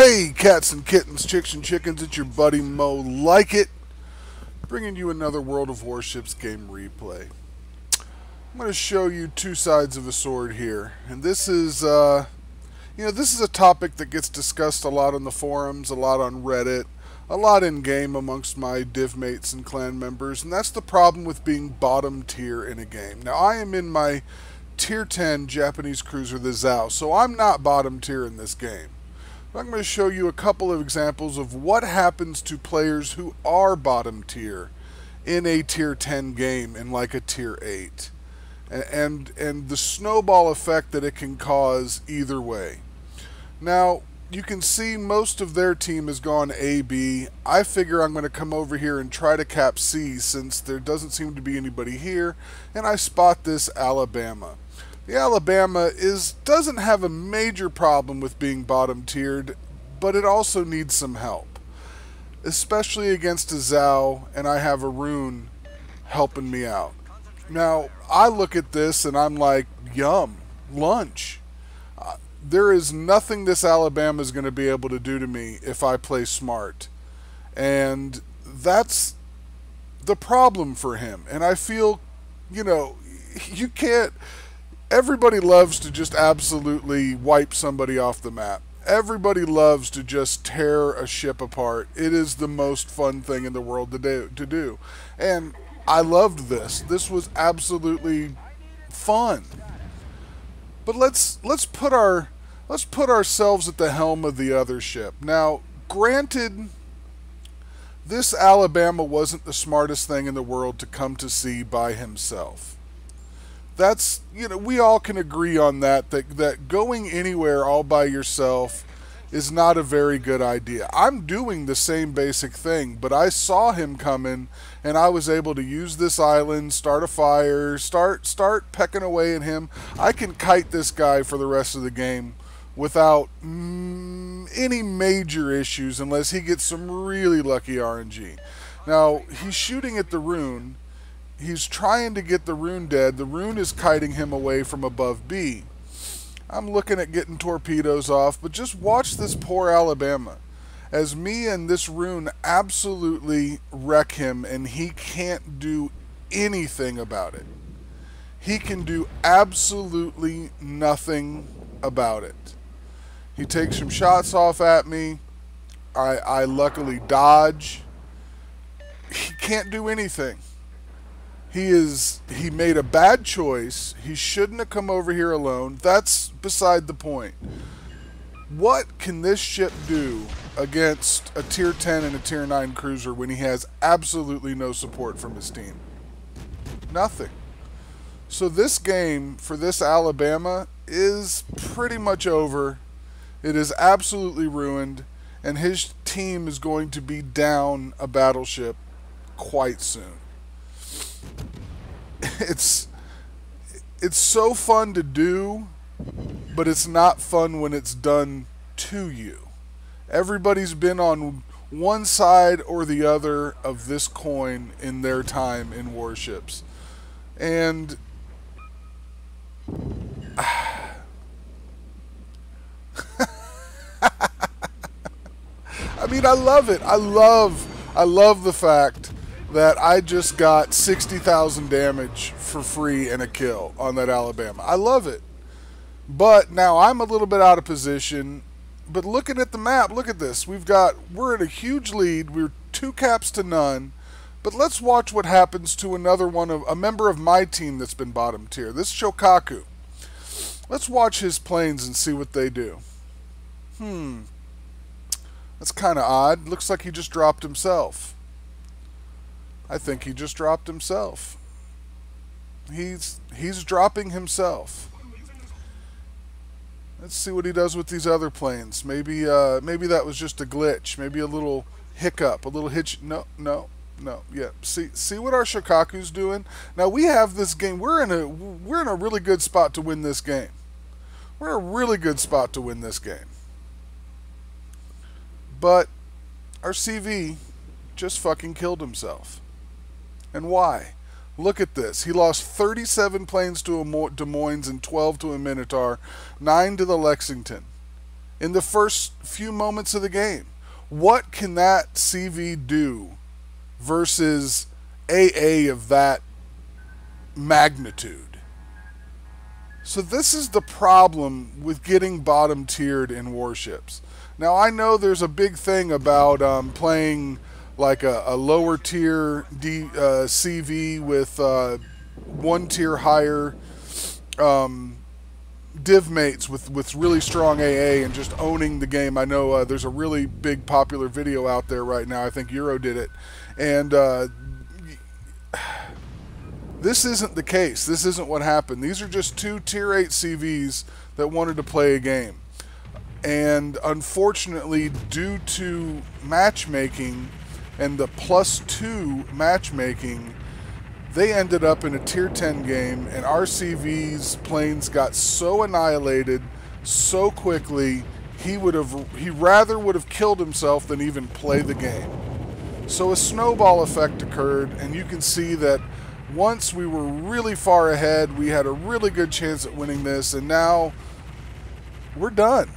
Hey, cats and kittens, chicks and chickens, it's your buddy Mo Lykit, bringing you another World of Warships game replay. I'm going to show you two sides of a sword here, and this is, this is a topic that gets discussed a lot on the forums, a lot on Reddit, a lot in game amongst my div mates and clan members, and that's the problem with being bottom tier in a game. Now, I am in my tier 10 Japanese cruiser, the Zhao, so I'm not bottom tier in this game. I'm going to show you a couple of examples of what happens to players who are bottom tier in a tier 10 game in like a tier 8. And the snowball effect that it can cause either way. Now, you can see most of their team has gone A-B. I figure I'm going to come over here and try to cap C since there doesn't seem to be anybody here. And I spot this Alabama. The Alabama doesn't have a major problem with being bottom tiered, but it also needs some help. Especially against a Zhao, and I have a rune helping me out. Now, I look at this and I'm like, yum, lunch. There is nothing this Alabama is going to be able to do to me if I play smart. And that's the problem for him. And I feel, you can't... Everybody loves to just absolutely wipe somebody off the map. Everybody loves to just tear a ship apart. It is the most fun thing in the world to do. And I loved this. This was absolutely fun. But let's put ourselves at the helm of the other ship. Now, granted, this Alabama wasn't the smartest thing in the world to come to sea by himself. That's, we all can agree on that going anywhere all by yourself is not a very good idea. I'm doing the same basic thing, but I saw him coming, and I was able to use this island, start a fire, start pecking away at him. I can kite this guy for the rest of the game without any major issues unless he gets some really lucky RNG. Now, he's shooting at the rune. He's trying to get the rune dead. The rune is kiting him away from above B. I'm looking at getting torpedoes off, but just watch this poor Alabama. As me and this rune absolutely wreck him, and he can't do anything about it. He can do absolutely nothing about it. He takes some shots off at me. I luckily dodge. He can't do anything. He made a bad choice. He shouldn't have come over here alone. That's beside the point. What can this ship do against a tier 10 and a tier 9 cruiser when he has absolutely no support from his team? Nothing. So this game for this Alabama is pretty much over. It is absolutely ruined, and his team is going to be down a battleship quite soon. It's so fun to do, but it's not fun when it's done to you. Everybody's been on one side or the other of this coin in their time in Warships. And I mean, I love it. I love the fact that I just got 60,000 damage for free and a kill on that Alabama. I love it. But now I'm a little bit out of position. But looking at the map, look at this. We're in a huge lead. We're 2 caps to none. But let's watch what happens to a member of my team that's been bottom tier. This Shokaku. Let's watch his planes and see what they do. That's kind of odd. Looks like he just dropped himself. I think he just dropped himself. He's dropping himself. Let's see what he does with these other planes. Maybe that was just a glitch. Maybe a little hiccup, a little hitch. No. Yeah. See what our Shokaku's doing. Now we have this game. We're in a really good spot to win this game. We're in a really good spot to win this game. But our CV just fucking killed himself. And why? Look at this. He lost 37 planes to a Des Moines and 12 to a Minotaur, 9 to the Lexington. in the first few moments of the game. What can that CV do versus AA of that magnitude? So this is the problem with getting bottom tiered in Warships. Now I know there's a big thing about playing like a lower tier CV with one tier higher div mates with really strong AA and just owning the game. I know there's a really big popular video out there right now. I think Euro did it. And this isn't the case. This isn't what happened. These are just two tier 8 CVs that wanted to play a game. And unfortunately, due to matchmaking and the +2 matchmaking, they ended up in a tier 10 game, and our CV's planes got so annihilated so quickly, he rather would have killed himself than even play the game. So a snowball effect occurred, and you can see that once we were really far ahead, we had a really good chance at winning this, and now we're done.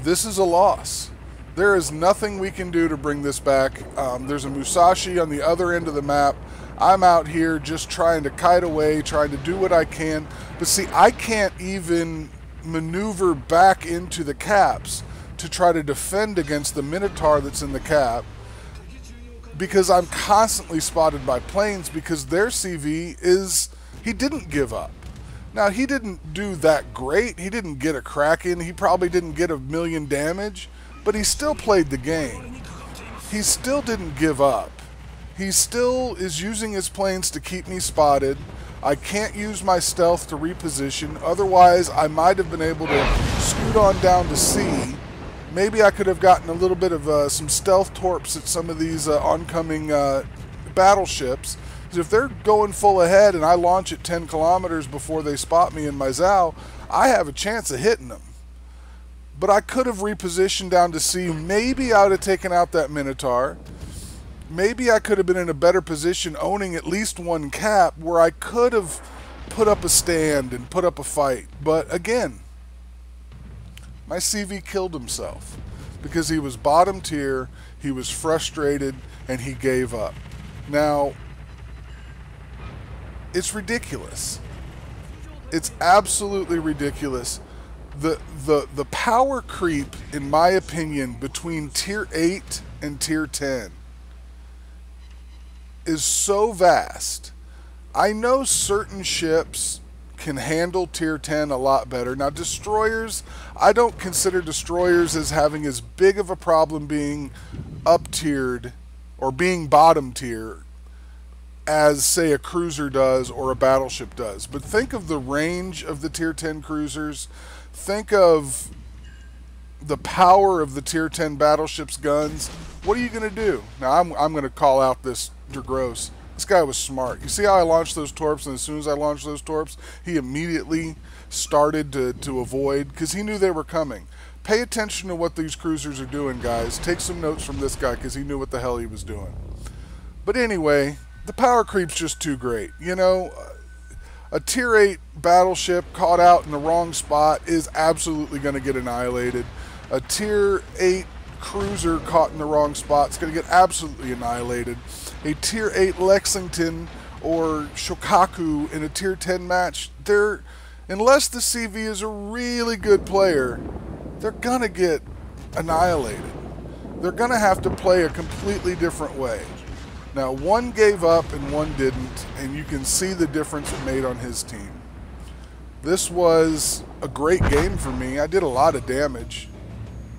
This is a loss. There is nothing we can do to bring this back. There's a Musashi on the other end of the map. I'm out here just trying to kite away, trying to do what I can. But see, I can't even maneuver back into the caps to try to defend against the Minotaur that's in the cap, because I'm constantly spotted by planes, because their CV is, he didn't give up. Now, he didn't do that great. He didn't get a Kraken. He probably didn't get 1,000,000 damage, but he still played the game. He still didn't give up. He still is using his planes to keep me spotted. I can't use my stealth to reposition. Otherwise, I might have been able to scoot on down to C. Maybe I could have gotten a little bit of some stealth torps at some of these oncoming battleships. Because if they're going full ahead and I launch at 10 kilometers before they spot me in my Zao, I have a chance of hitting them. But I could have repositioned down to C. Maybe I would have taken out that Minotaur. Maybe I could have been in a better position owning at least one cap where I could have put up a stand and put up a fight. But again, my CV killed himself because he was bottom tier, he was frustrated, and he gave up. Now, it's ridiculous. It's absolutely ridiculous. The power creep, in my opinion, between tier 8 and tier 10 is so vast. I know certain ships can handle tier 10 a lot better. Now, destroyers, I don't consider destroyers as having as big of a problem being up-tiered or being bottom tier as, say, a cruiser does or a battleship does. But think of the range of the tier 10 cruisers. Think of the power of the tier 10 battleship's guns. What are you going to do? Now, I'm going to call out this Der Gross. This guy was smart. You see how I launched those torps, and as soon as I launched those torps, he immediately started to avoid, because he knew they were coming. Pay attention to what these cruisers are doing, guys. Take some notes from this guy, because he knew what the hell he was doing. But anyway, the power creep's just too great. You know, a tier 8 battleship caught out in the wrong spot is absolutely going to get annihilated. A tier 8 cruiser caught in the wrong spot is going to get absolutely annihilated. A tier 8 Lexington or Shokaku in a tier 10 match, unless the CV is a really good player, they're going to get annihilated. They're going to have to play a completely different way. Now, one gave up and one didn't, and you can see the difference it made on his team. This was a great game for me. I did a lot of damage,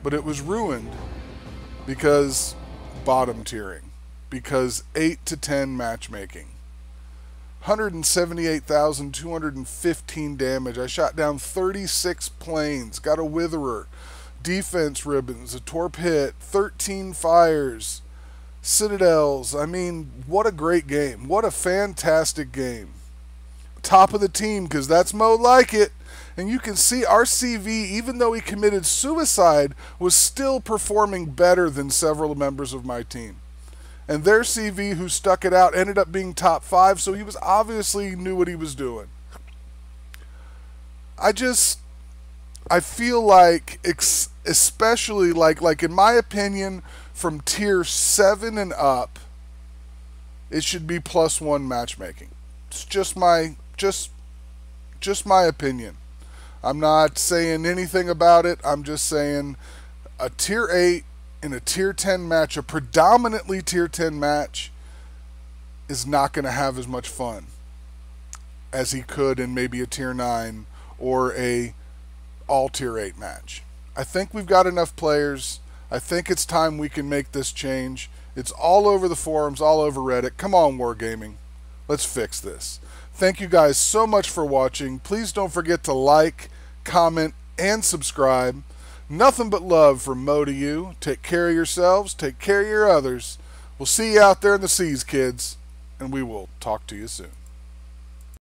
but it was ruined because bottom tiering. Because 8 to 10 matchmaking. 178,215 damage. I shot down 36 planes. Got a Witherer. Defense ribbons. A torp hit. 13 fires. Citadels. I mean, what a great game. What a fantastic game. Top of the team, because that's Mo Lykit. And you can see our CV, even though he committed suicide, was still performing better than several members of my team. And their CV, who stuck it out, ended up being top 5, so he was obviously knew what he was doing. I feel like especially like in my opinion, from tier 7 and up, it should be +1 matchmaking. It's just my opinion. I'm not saying anything about it. I'm just saying a tier 8 in a tier 10 match, a predominantly tier 10 match, is not going to have as much fun as he could in maybe a tier 9 or a all tier 8 match. I think we've got enough players. I think it's time we can make this change. It's all over the forums, all over Reddit. Come on, Wargaming. Let's fix this. Thank you guys so much for watching. Please don't forget to like, comment, and subscribe. Nothing but love from Mo to you. Take care of yourselves. Take care of your others. We'll see you out there in the seas, kids. And we will talk to you soon.